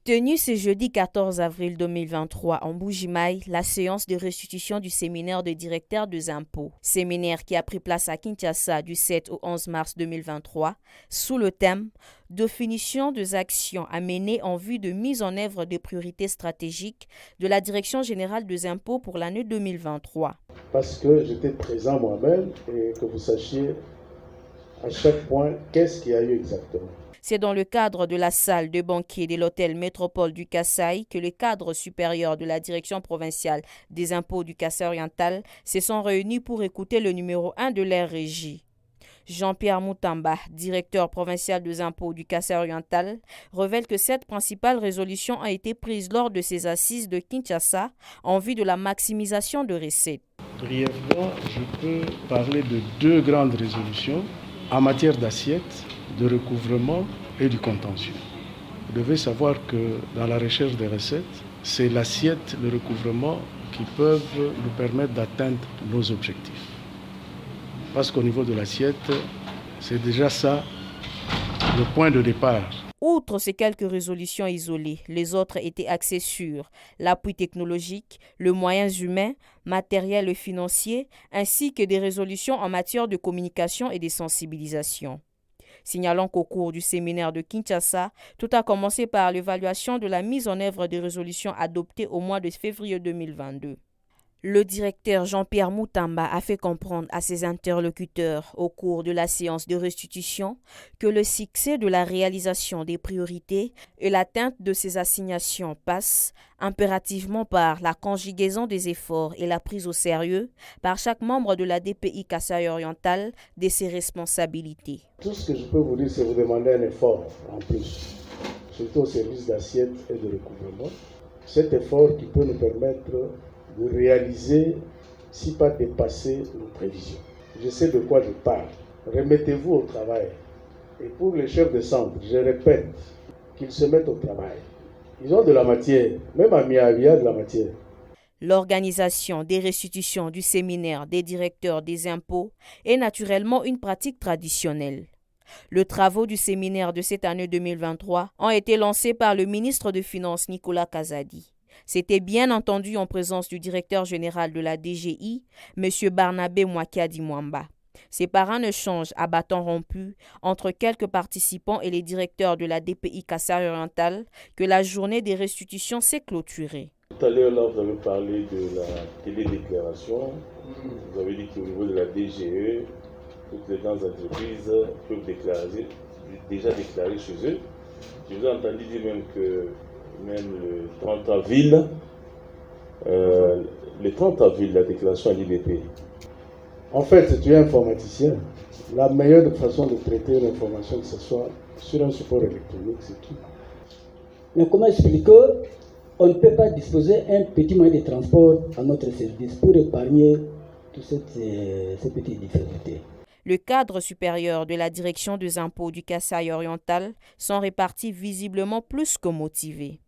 Tenue ce jeudi 14 avril 2023 en Mbuji-Mayi, la séance de restitution du séminaire de directeurs des impôts. Séminaire qui a pris place à Kinshasa du 7 au 11 mars 2023 sous le thème « Définition des actions à mener en vue de mise en œuvre des priorités stratégiques de la Direction générale des impôts pour l'année 2023 ». Parce que j'étais présent moi-même et que vous sachiez à chaque point qu'est-ce qu'il y a eu exactement. C'est dans le cadre de la salle de banquet de l'hôtel Métropole du Kasaï que les cadres supérieurs de la direction provinciale des impôts du Kasaï oriental se sont réunis pour écouter le numéro 1 de leur régie. Jean-Pierre Moutamba, directeur provincial des impôts du Kasaï oriental, révèle que cette principale résolution a été prise lors de ces assises de Kinshasa en vue de la maximisation de recettes. Brièvement, je peux parler de deux grandes résolutions en matière d'assiette, de recouvrement et du contentieux. Vous devez savoir que dans la recherche des recettes, c'est l'assiette, le recouvrement qui peuvent nous permettre d'atteindre nos objectifs. Parce qu'au niveau de l'assiette, c'est déjà ça le point de départ. Outre ces quelques résolutions isolées, les autres étaient axées sur l'appui technologique, les moyens humains, matériels et financiers, ainsi que des résolutions en matière de communication et de sensibilisation. Signalons qu'au cours du séminaire de Kinshasa, tout a commencé par l'évaluation de la mise en œuvre des résolutions adoptées au mois de février 2022. Le directeur Jean-Pierre Moutamba a fait comprendre à ses interlocuteurs au cours de la séance de restitution que le succès de la réalisation des priorités et l'atteinte de ces assignations passe impérativement par la conjugaison des efforts et la prise au sérieux par chaque membre de la DPI Kasaï oriental de ses responsabilités. Tout ce que je peux vous dire, c'est vous demander un effort en plus, surtout au service d'assiette et de recouvrement. Cet effort qui peut nous permettre de réaliser, si pas dépasser nos prévisions. Je sais de quoi je parle. Remettez-vous au travail. Et pour les chefs de centre, je répète, qu'ils se mettent au travail. Ils ont de la matière, même à Miavia de la matière. L'organisation des restitutions du séminaire des directeurs des impôts est naturellement une pratique traditionnelle. Les travaux du séminaire de cette année 2023 ont été lancés par le ministre des Finances Nicolas Kazadi. C'était bien entendu en présence du directeur général de la DGI, M. Barnabé Mouakadi Mwamba. C'est par un échange à bâton rompu entre quelques participants et les directeurs de la DPI Kasaï oriental que la journée des restitutions s'est clôturée. Tout à l'heure, là, vous avez parlé de la télédéclaration. Vous avez dit qu'au niveau de la DGE, toutes les grandes entreprises peuvent déjà déclarer chez eux. Je vous ai entendu dire même que même le 30 avril, la déclaration à l'IDP. En fait, tu es informaticien. La meilleure façon de traiter l'information, que ce soit sur un support électronique, c'est tout. Mais comment expliquer qu'on ne peut pas disposer d'un petit moyen de transport à notre service pour épargner toutes ces petites difficultés? Le cadre supérieur de la direction des impôts du Kasaï oriental sont répartis visiblement plus que motivés.